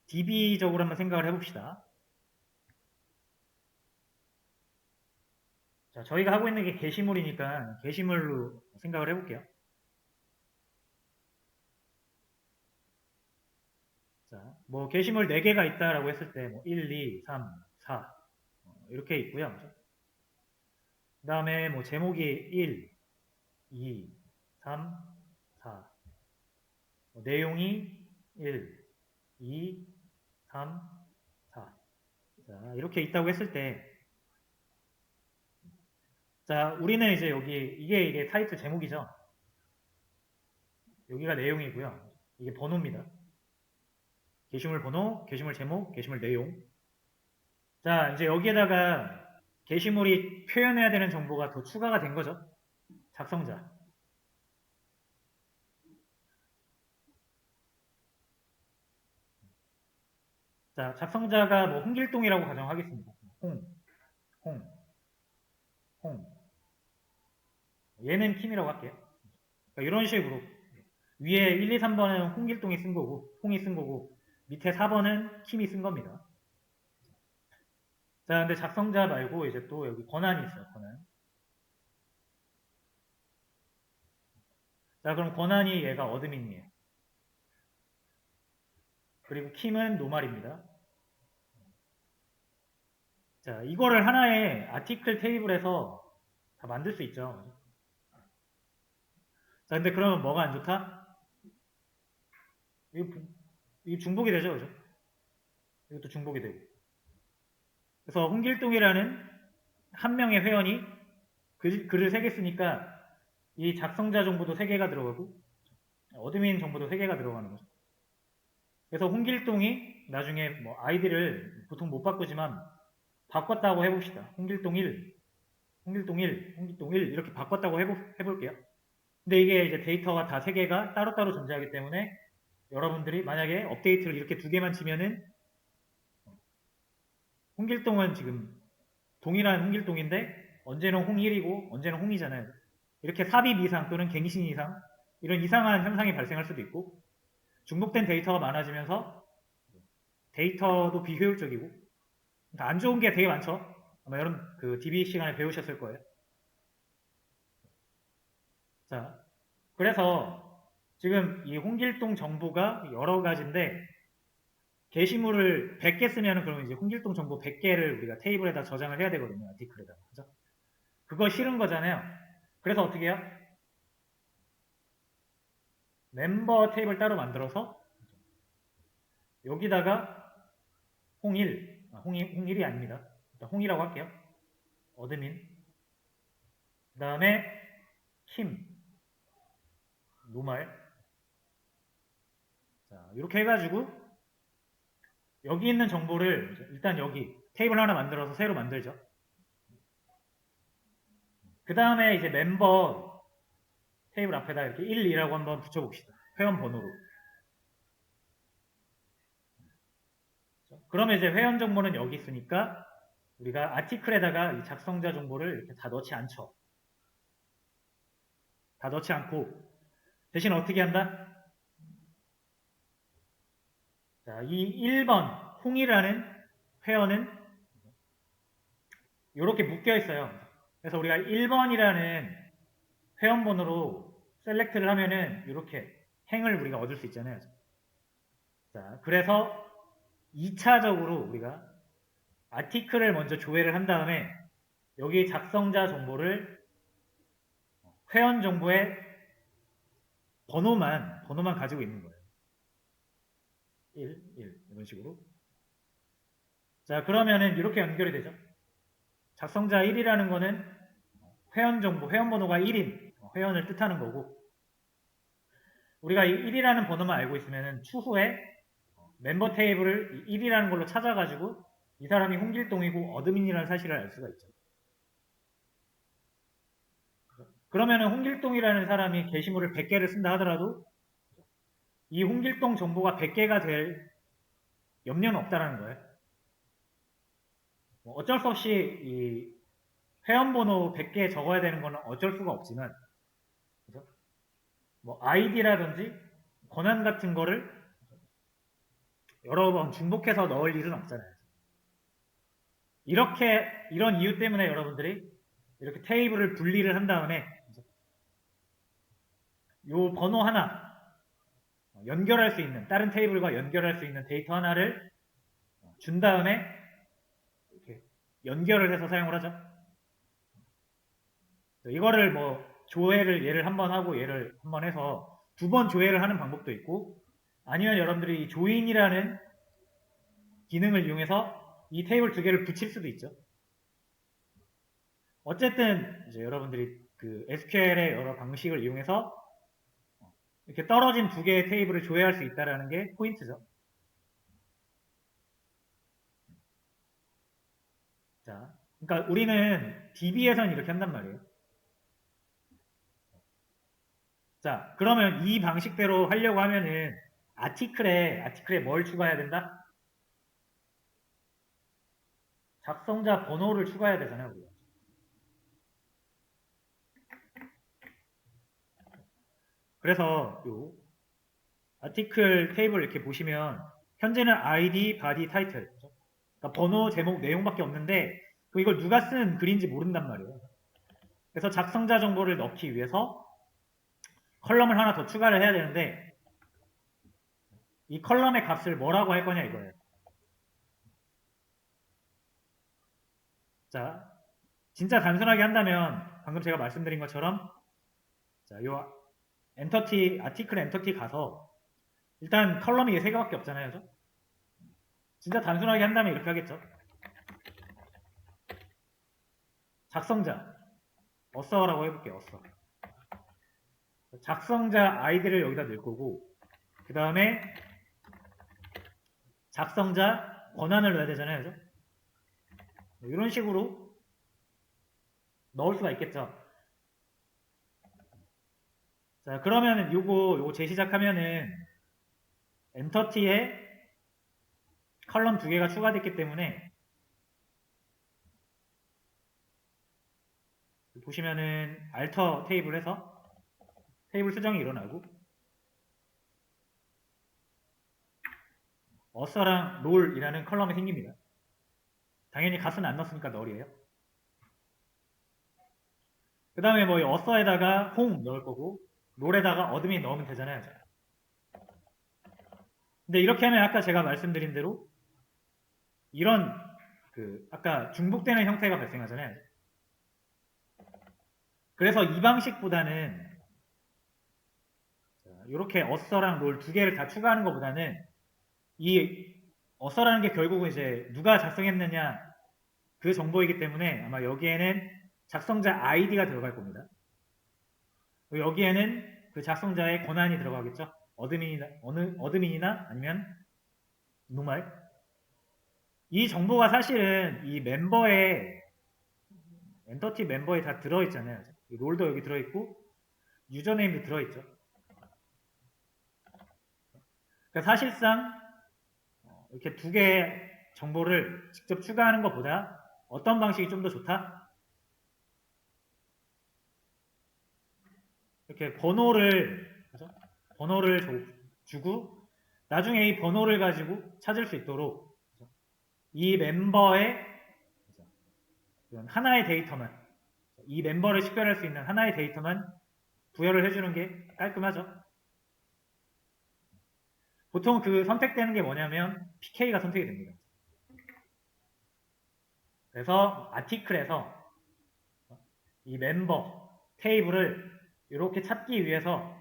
DB적으로 한번 생각을 해봅시다. 자, 저희가 하고 있는 게 게시물이니까 게시물로 생각을 해볼게요. 자, 뭐 게시물 4개가 있다라고 했을 때 뭐 1, 2, 3, 4 이렇게 있고요. 그 다음에 뭐 제목이 1, 2, 3, 4 내용이 1, 2, 3, 4 자, 이렇게 있다고 했을 때 자, 우리는 이제 여기 이게 타이틀 제목이죠. 여기가 내용이고요. 이게 번호입니다. 게시물 번호, 게시물 제목, 게시물 내용. 자, 이제 여기에다가 게시물이 표현해야 되는 정보가 더 추가가 된 거죠. 작성자. 자, 작성자가 뭐 홍길동이라고 가정하겠습니다. 홍, 홍, 홍. 얘는 킴이라고 할게요. 그러니까 이런 식으로 위에 1, 2, 3번은 홍길동이 쓴 거고, 홍이 쓴 거고, 밑에 4번은 킴이 쓴 겁니다. 자, 근데 작성자 말고 이제 또 여기 권한이 있어요, 권한. 자, 그럼 권한이 얘가 어드민이에요. 그리고 킴은 노말입니다. 자, 이거를 하나의 아티클 테이블에서 다 만들 수 있죠. 자, 근데 그러면 뭐가 안 좋다? 이거 중복이 되죠, 그죠? 이것도 중복이 되고. 그래서 홍길동이라는 한 명의 회원이 글을 3개 쓰니까 이 작성자 정보도 3개가 들어가고 어드민 정보도 3개가 들어가는 거죠. 그래서 홍길동이 나중에 뭐 아이디를 보통 못 바꾸지만 바꿨다고 해봅시다. 홍길동 1, 홍길동 1, 홍길동 1 이렇게 바꿨다고 해볼게요. 근데 이게 이제 데이터가 다 3개가 따로따로 존재하기 때문에 여러분들이 만약에 업데이트를 이렇게 2개만 치면은 홍길동은 지금 동일한 홍길동인데 언제는 홍1이고 언제는 홍이잖아요. 이렇게 삽입 이상 또는 갱신 이상 이런 이상한 현상이 발생할 수도 있고 중복된 데이터가 많아지면서 데이터도 비효율적이고 그러니까 안 좋은 게 되게 많죠. 아마 여러분 그 DB 시간에 배우셨을 거예요. 자, 그래서 지금 이 홍길동 정보가 여러 가지인데 게시물을 100개 쓰면 그러면 이제 홍길동 정보 100개를 우리가 테이블에다 저장을 해야 되거든요. 아티클에다. 그죠? 그거 싫은 거잖아요. 그래서 어떻게 해요? 멤버 테이블 따로 만들어서 여기다가 홍1, 홍1이 아닙니다. 일단 홍이라고 할게요. 어드민. 그 다음에 킴, 노말. 자, 이렇게 해가지고 여기 있는 정보를 일단 여기 테이블 하나 만들어서 새로 만들죠. 그 다음에 이제 멤버 테이블 앞에다 이렇게 1, 2라고 한번 붙여봅시다. 회원 번호로. 그러면 이제 회원 정보는 여기 있으니까 우리가 아티클에다가 이 작성자 정보를 이렇게 다 넣지 않죠. 다 넣지 않고 대신 어떻게 한다? 자, 이 1번 홍이라는 회원은 이렇게 묶여 있어요. 그래서 우리가 1번이라는 회원번호로 셀렉트를 하면은 이렇게 행을 우리가 얻을 수 있잖아요. 자, 그래서 2차적으로 우리가 아티클을 먼저 조회를 한 다음에 여기 작성자 정보를 회원 정보의 번호만 가지고 있는 거예요. 1, 1 이런 식으로. 자, 그러면은 이렇게 연결이 되죠. 작성자 1이라는 거는 회원 정보, 회원 번호가 1인 회원을 뜻하는 거고 우리가 이 1이라는 번호만 알고 있으면 추후에 멤버 테이블을 1이라는 걸로 찾아가지고 이 사람이 홍길동이고 어드민이라는 사실을 알 수가 있죠. 그러면은 홍길동이라는 사람이 게시물을 100개를 쓴다 하더라도 이 홍길동 정보가 100개가 될 염려는 없다라는 거예요. 뭐 어쩔 수 없이 이 회원번호 100개 적어야 되는 거는 어쩔 수가 없지만 그죠? 뭐 아이디라든지 권한 같은 거를 여러 번 중복해서 넣을 일은 없잖아요. 이런 이유 때문에 여러분들이 이렇게 테이블을 분리를 한 다음에 요 번호 하나 연결할 수 있는, 다른 테이블과 연결할 수 있는 데이터 하나를 준 다음에 이렇게 연결을 해서 사용을 하죠. 이거를 뭐 조회를 얘를 한번 하고 얘를 한번 해서 두 번 조회를 하는 방법도 있고, 아니면 여러분들이 조인이라는 기능을 이용해서 이 테이블 두 개를 붙일 수도 있죠. 어쨌든 이제 여러분들이 그 SQL의 여러 방식을 이용해서 이렇게 떨어진 두 개의 테이블을 조회할 수 있다는 게 포인트죠. 자, 그러니까 우리는 DB에서는 이렇게 한단 말이에요. 자, 그러면 이 방식대로 하려고 하면은 아티클에 뭘 추가해야 된다? 작성자 번호를 추가해야 되잖아요, 우리가. 그래서 요 아티클 테이블 이렇게 보시면 현재는 ID, body, title. 그러니까 번호, 제목, 내용밖에 없는데 이걸 누가 쓴 글인지 모른단 말이에요. 그래서 작성자 정보를 넣기 위해서 컬럼을 하나 더 추가를 해야 되는데 이 컬럼의 값을 뭐라고 할 거냐 이거예요. 자, 진짜 단순하게 한다면 방금 제가 말씀드린 것처럼 자, 요 아티클 엔터티 가서 일단 컬럼이 세 개밖에 없잖아요. 그죠? 진짜 단순하게 한다면 이렇게 하겠죠. 작성자 어서라고 해볼게요. 어서. 작성자 아이디를 여기다 넣을 거고 그 다음에 작성자 권한을 넣어야 되잖아요. 그죠? 이런 식으로 넣을 수가 있겠죠. 자, 그러면 요거 재시작하면은 엔터티에 컬럼 두 개가 추가됐기 때문에 보시면은 알터 테이블에서 테이블 수정이 일어나고 어서랑 롤이라는 컬럼이 생깁니다. 당연히 값은 안 넣었으니까 널이에요. 그 다음에 뭐 어서에다가 홍 넣을 거고 롤에다가 어드민 넣으면 되잖아요. 근데 이렇게 하면 아까 제가 말씀드린 대로 이런 아까 중복되는 형태가 발생하잖아요. 그래서 이 방식보다는 이렇게 어서랑 롤 두 개를 다 추가하는 것보다는 이 어서라는 게 결국은 이제 누가 작성했느냐 그 정보이기 때문에 아마 여기에는 작성자 아이디가 들어갈 겁니다. 여기에는 그 작성자의 권한이 들어가겠죠. 어드민이나 아니면 노말. 이 정보가 사실은 이 엔터티 멤버에 다 들어있잖아요. 롤도 여기 들어있고 유저네임도 들어있죠. 그러니까 사실상 이렇게 두 개의 정보를 직접 추가하는 것보다 어떤 방식이 좀 더 좋다? 이렇게 번호를 주고 나중에 이 번호를 가지고 찾을 수 있도록 이 멤버의 하나의 데이터만 이 멤버를 식별할 수 있는 하나의 데이터만 부여를 해주는 게 깔끔하죠. 보통 그 선택되는 게 뭐냐면 PK가 선택이 됩니다. 그래서 아티클에서 이 멤버 테이블을 이렇게 찾기 위해서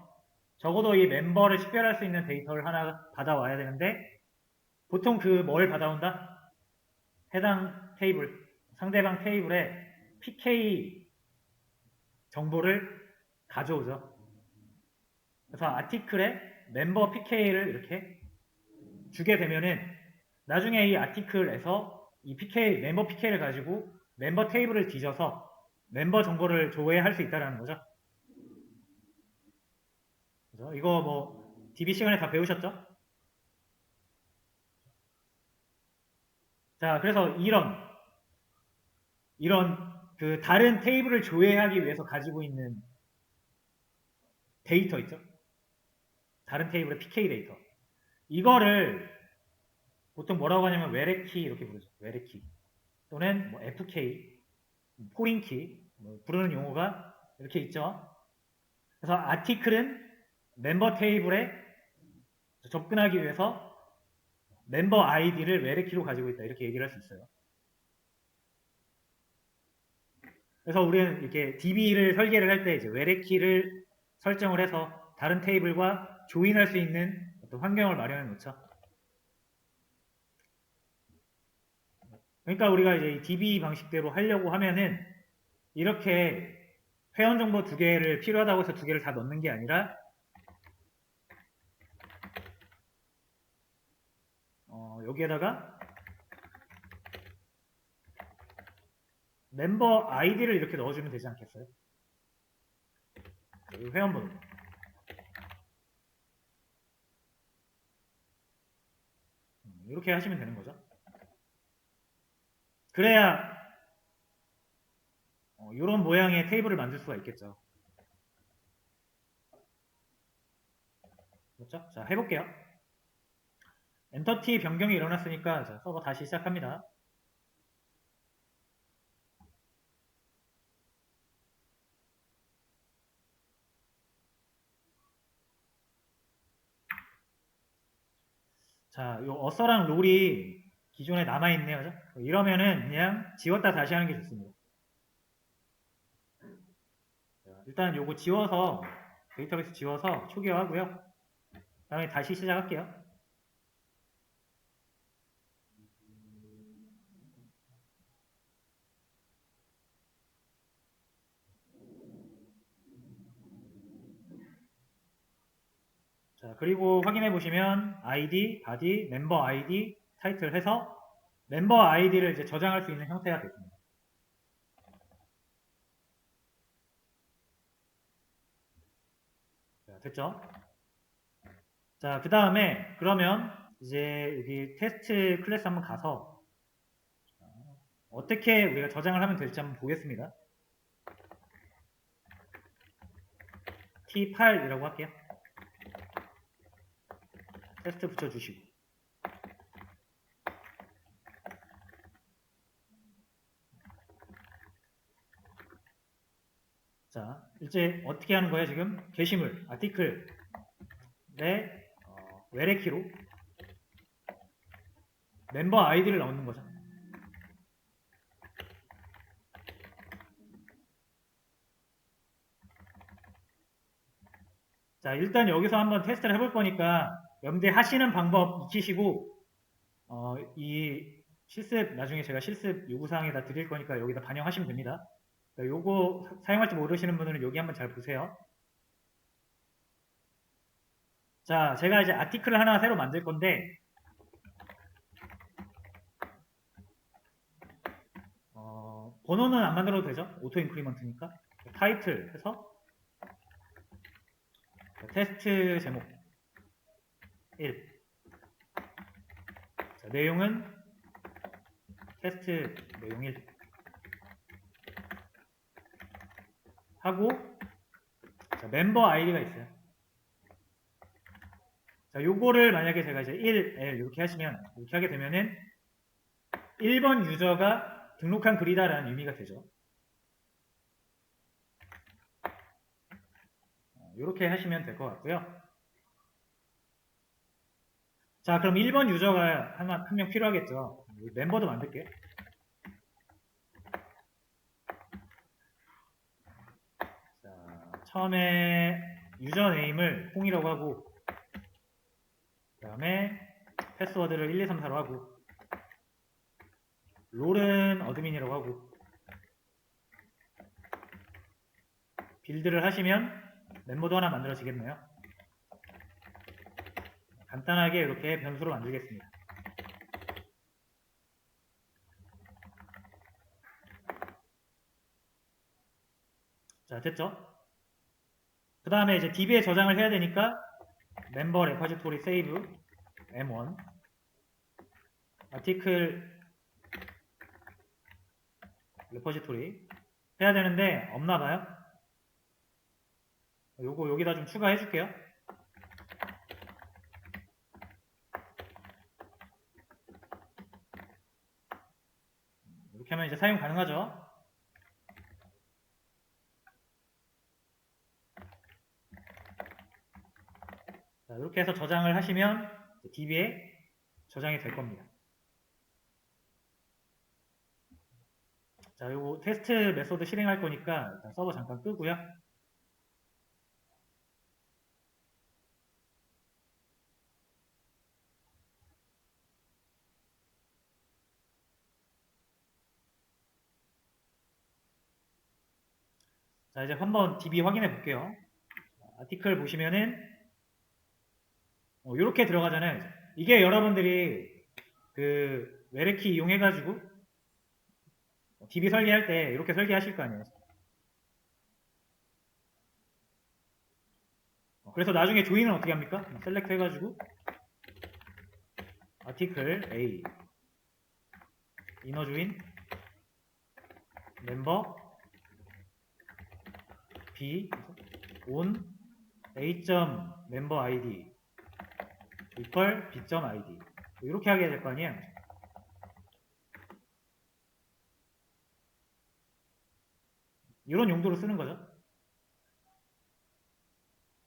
적어도 이 멤버를 식별할 수 있는 데이터를 하나 받아와야 되는데 보통 뭘 받아온다? 해당 테이블, 상대방 테이블에 PK 정보를 가져오죠. 그래서 아티클에 멤버 PK를 이렇게 주게 되면은 나중에 이 아티클에서 이 멤버 PK를 가지고 멤버 테이블을 뒤져서 멤버 정보를 조회할 수 있다는 거죠. 그죠? 이거 뭐 DB 시간에 다 배우셨죠? 자, 그래서 이런 그 다른 테이블을 조회하기 위해서 가지고 있는 데이터 있죠? 다른 테이블의 PK 데이터. 이거를 보통 뭐라고 하냐면 외래키 이렇게 부르죠. 외래키 또는 뭐 FK, 포린키 부르는 용어가 이렇게 있죠. 그래서 아티클은 멤버 테이블에 접근하기 위해서 멤버 아이디를 외래키로 가지고 있다 이렇게 얘기를 할 수 있어요. 그래서 우리는 이렇게 DB를 설계를 할 때 이제 외래키를 설정을 해서 다른 테이블과 조인할 수 있는 어떤 환경을 마련해 놓죠. 그러니까 우리가 이제 이 DB 방식대로 하려고 하면은 이렇게 회원 정보 두 개를 필요하다고 해서 두 개를 다 넣는 게 아니라 여기에다가 멤버 아이디를 이렇게 넣어주면 되지 않겠어요? 회원번호. 이렇게 하시면 되는 거죠. 그래야 이런 모양의 테이블을 만들 수가 있겠죠. 그렇죠? 자, 해볼게요. 엔터티 변경이 일어났으니까 자, 서버 다시 시작합니다. 자, 요 어서랑 롤이 기존에 남아있네요. 그죠? 이러면은 그냥 지웠다 다시 하는 게 좋습니다. 자, 일단 요거 지워서 데이터베이스 지워서 초기화하고요. 그 다음에 다시 시작할게요. 자, 그리고 확인해 보시면 ID, 바디, 멤버 ID, 타이틀 해서 멤버 아이디를 이제 저장할 수 있는 형태가 됐습니다. 자, 됐죠? 자, 그 다음에 그러면 이제 여기 테스트 클래스 한번 가서 어떻게 우리가 저장을 하면 될지 한번 보겠습니다. T8이라고 할게요. 테스트 붙여주시고. 자, 이제 어떻게 하는 거예요, 지금? 게시물, 아티클, 외래키로 멤버 아이디를 넣는 거죠. 자, 일단 여기서 한번 테스트를 해볼 거니까 염두하시는 방법 익히시고 이 실습 나중에 제가 실습 요구사항에다 드릴 거니까 여기다 반영하시면 됩니다. 요거 사용할지 모르시는 분들은 여기 한번 잘 보세요. 자, 제가 이제 아티클을 하나 새로 만들 건데 번호는 안 만들어도 되죠? 오토 인크리먼트니까. 타이틀 해서 테스트 제목 1. 자, 내용은 테스트 내용 1 하고 자, 멤버 아이디가 있어요. 자, 요거를 만약에 제가 이제 1L 이렇게 하시면 이렇게 하게 되면은 1번 유저가 등록한 글이다라는 의미가 되죠. 이렇게 하시면 될 것 같고요. 자, 그럼 1번 유저가 한 명 필요하겠죠. 멤버도 만들게요. 자, 처음에 유저 네임을 홍이라고 하고 그 다음에 패스워드를 1, 2, 3, 4로 하고 롤은 어드민이라고 하고 빌드를 하시면 멤버도 하나 만들어지겠네요. 간단하게 이렇게 변수로 만들겠습니다. 자, 됐죠? 그 다음에 이제 DB에 저장을 해야 되니까 멤버 레퍼지토리 세이브 M1 아티클 레퍼지토리 해야 되는데 없나봐요. 요거 여기다 좀 추가해 줄게요. 이렇게 하면 이제 사용 가능하죠. 자, 이렇게 해서 저장을 하시면 DB에 저장이 될 겁니다. 자, 요거 테스트 메소드 실행할 거니까 일단 서버 잠깐 끄고요. 자, 이제 한번 DB 확인해 볼게요. 아티클 보시면은 이렇게 들어가잖아요. 이게 여러분들이 그 외래키 이용해가지고 DB 설계할 때 이렇게 설계하실 거 아니에요. 그래서 나중에 조인은 어떻게 합니까? 셀렉트 해가지고 아티클 A 이너 조인 멤버 B on A.member ID equal B.id 이렇게 하게 될 거 아니에요. 이런 용도로 쓰는 거죠.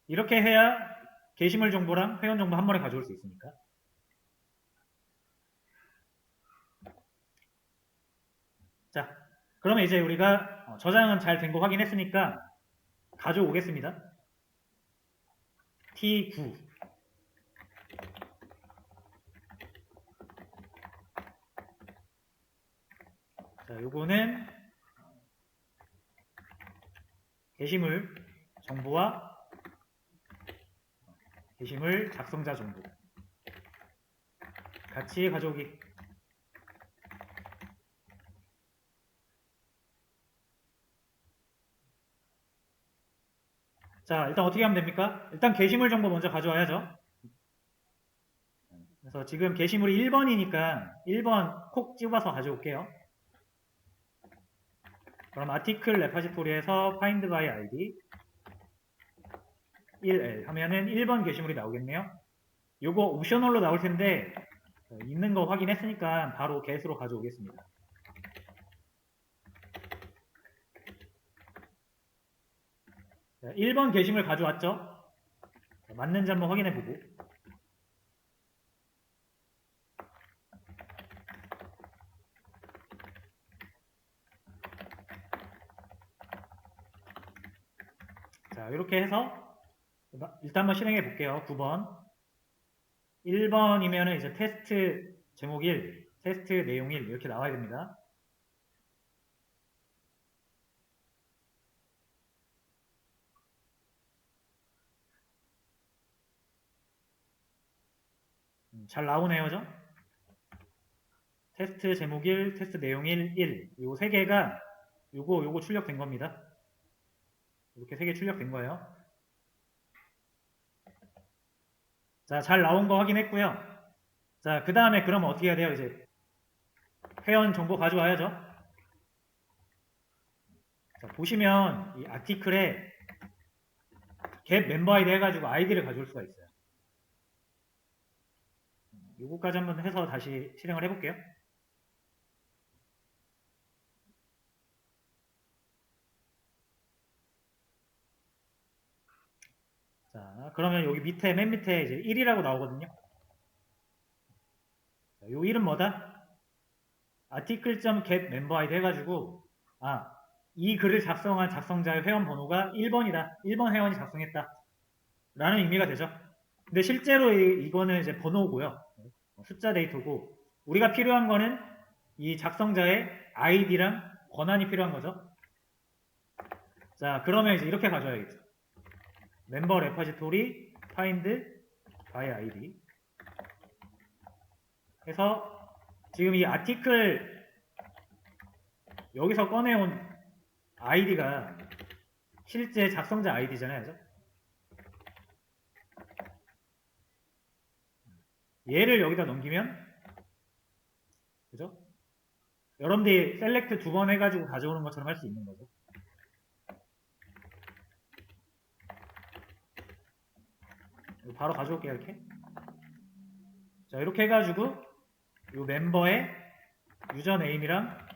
이렇게 해야 게시물 정보랑 회원 정보 한 번에 가져올 수 있으니까. 자, 그러면 이제 우리가 저장은 잘 된 거 확인했으니까 가져오겠습니다. T9 자, 요거는 게시물 정보와 게시물 작성자 정보 같이 가져오기. 자, 일단 어떻게 하면 됩니까? 일단 게시물 정보 먼저 가져와야죠. 그래서 지금 게시물이 1번이니까 1번 콕 집어서 가져올게요. 그럼 아티클 레파지토리에서 find by id 1L 하면은 1번 게시물이 나오겠네요. 요거 옵셔널로 나올 텐데 있는 거 확인했으니까 바로 get으로 가져오겠습니다. 자, 1번 게시물 가져왔죠? 자, 맞는지 한번 확인해 보고. 자, 이렇게 해서 일단 한번 실행해 볼게요. 9번. 1번이면은 이제 테스트 제목 1, 테스트 내용 1 이렇게 나와야 됩니다. 잘 나오네요, 그죠? 테스트 제목 1, 테스트 내용 1, 1. 요 세 개가 요거 출력된 겁니다. 이렇게 세 개 출력된 거예요. 자, 잘 나온 거 확인했고요. 자, 그 다음에 그러면 어떻게 해야 돼요? 이제 회원 정보 가져와야죠. 자, 보시면 이 아티클에 get member ID 해가지고 아이디를 가져올 수가 있어요. 요거까지 한번 해서 다시 실행을 해볼게요. 자, 그러면 여기 밑에, 맨 밑에 이제 1이라고 나오거든요. 자, 요 1은 뭐다? article.get member ID 해가지고, 이 글을 작성한 작성자의 회원 번호가 1번이다. 1번 회원이 작성했다. 라는 의미가 되죠. 근데 실제로 이거는 이제 번호고요. 숫자 데이터고, 우리가 필요한 거는 이 작성자의 아이디랑 권한이 필요한 거죠. 자, 그러면 이제 이렇게 가져야겠죠. 멤버 레퍼지토리 find by id 해서 지금 이 아티클 여기서 꺼내온 아이디가 실제 작성자 아이디잖아요. 그죠? 얘를 여기다 넘기면 그죠? 여러분들이 셀렉트 2번 해가지고 가져오는 것처럼 할 수 있는 거죠. 바로 가져올게요. 이렇게. 자, 이렇게 해가지고 이 멤버의 유저네임이랑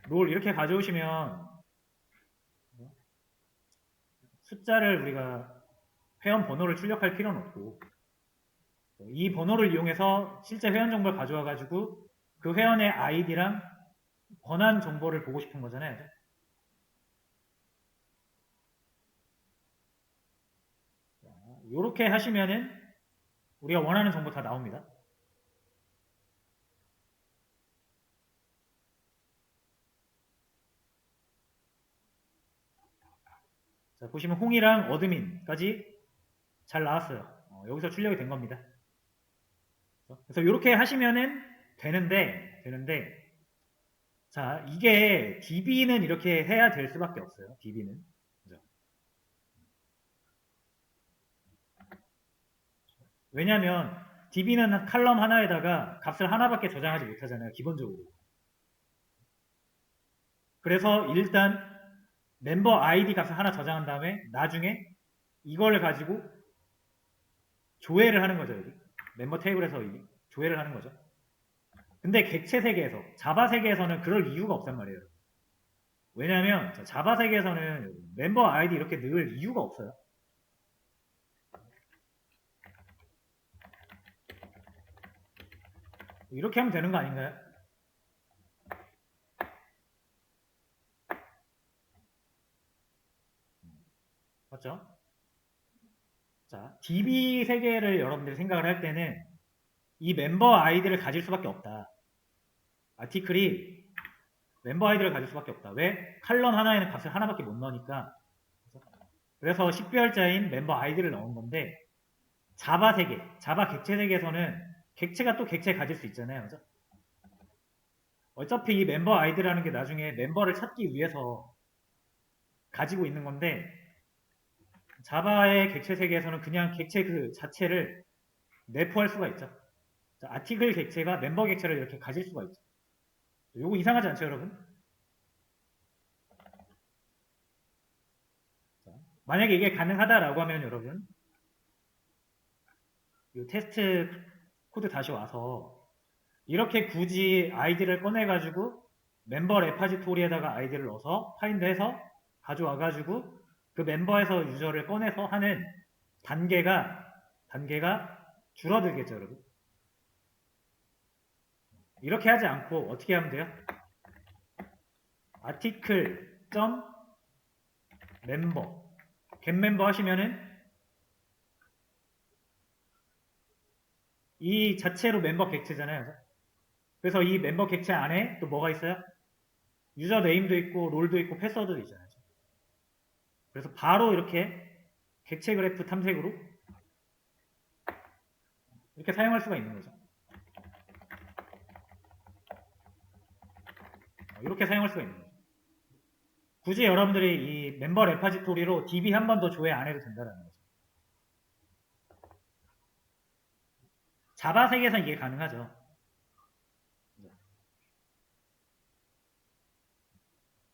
롤 이렇게 가져오시면 숫자를 우리가 회원 번호를 출력할 필요는 없고 이 번호를 이용해서 실제 회원 정보를 가져와 가지고 그 회원의 아이디랑 권한 정보를 보고 싶은 거잖아요. 이렇게 하시면은 우리가 원하는 정보 다 나옵니다. 자, 보시면 홍이랑 어드민까지 잘 나왔어요. 여기서 출력이 된 겁니다. 그래서 이렇게 하시면은 되는데 자, 이게 DB는 이렇게 해야 될 수밖에 없어요. DB는. 그죠? 왜냐하면 DB는 칼럼 하나에다가 값을 하나밖에 저장하지 못하잖아요. 기본적으로. 그래서 일단 멤버 아이디 값을 하나 저장한 다음에 나중에 이걸 가지고 조회를 하는 거죠. 여기. 멤버 테이블에서 조회를 하는 거죠. 근데 객체 세계에서, 자바 세계에서는 그럴 이유가 없단 말이에요. 왜냐하면 자바 세계에서는 멤버 아이디 이렇게 넣을 이유가 없어요. 이렇게 하면 되는 거 아닌가요? 맞죠? 자, DB 세계를 여러분들이 생각을 할 때는 이 멤버 아이디를 가질 수밖에 없다. 아티클이 멤버 아이디를 가질 수밖에 없다. 왜? 칼럼 하나에는 값을 하나밖에 못 넣으니까. 그래서 10배열자인 멤버 아이디를 넣은 건데 자바 세계, 자바 객체 세계에서는 객체가 또 객체 가질 수 있잖아요. 그죠? 어차피 이 멤버 아이디라는 게 나중에 멤버를 찾기 위해서 가지고 있는 건데 자바의 객체 세계에서는 그냥 객체 그 자체를 내포할 수가 있죠. 자, 아티클 객체가 멤버 객체를 이렇게 가질 수가 있죠. 요거 이상하지 않죠, 여러분? 자, 만약에 이게 가능하다라고 하면 여러분 이 테스트 코드 다시 와서 이렇게 굳이 아이디를 꺼내가지고 멤버 레파지토리에다가 아이디를 넣어서 파인드해서 가져와가지고 그 멤버에서 유저를 꺼내서 하는 단계가 줄어들겠죠, 여러분. 이렇게 하지 않고 어떻게 하면 돼요? 아티클 점 멤버 getMember 하시면은 이 자체로 멤버 객체잖아요. 그래서 이 멤버 객체 안에 또 뭐가 있어요? 유저 네임도 있고 롤도 있고 패스워드도 있잖아요. 그래서 바로 이렇게 객체 그래프 탐색으로 이렇게 사용할 수가 있는 거죠. 이렇게 사용할 수가 있는 거죠. 굳이 여러분들이 이 멤버 레파지토리로 DB 한 번 더 조회 안 해도 된다는 거죠. 자바 세계에서는 이게 가능하죠.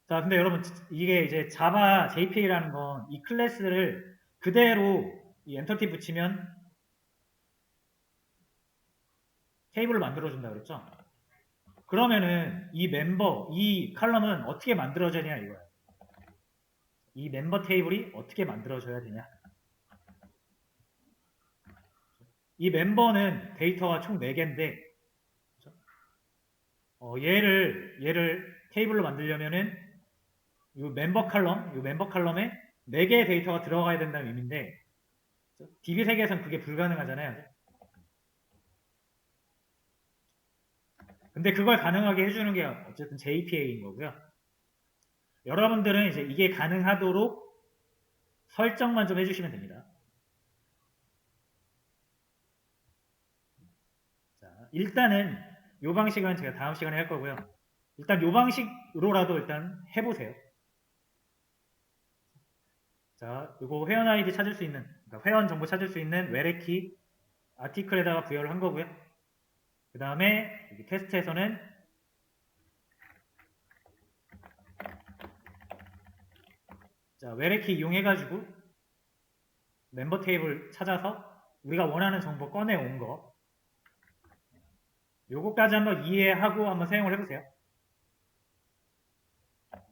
자, 근데 여러분 이게 이제 자바 JPA라는 건 이 클래스를 그대로 이 엔터티 붙이면 테이블을 만들어준다 그랬죠? 그러면은 이 멤버, 이 칼럼은 어떻게 만들어져야 이거야. 이 멤버 테이블이 어떻게 만들어져야 되냐. 이 멤버는 데이터가 총 4개인데 얘를 테이블로 만들려면은 이 멤버 컬럼에 4개의 데이터가 들어가야 된다는 의미인데 DB 세계에서는 그게 불가능하잖아요. 근데 그걸 가능하게 해주는 게 어쨌든 JPA인 거고요. 여러분들은 이제 이게 가능하도록 설정만 좀 해주시면 됩니다. 자, 일단은 이 방식은 제가 다음 시간에 할 거고요. 일단 이 방식으로라도 일단 해보세요. 자, 이거 회원 아이디 찾을 수 있는, 그러니까 회원 정보 찾을 수 있는 외래키 아티클에다가 부여를 한 거고요. 그 다음에 여기 테스트에서는 자, 외래키 이용해가지고 멤버 테이블 찾아서 우리가 원하는 정보 꺼내온 거 요거까지 한번 이해하고 한번 사용을 해보세요.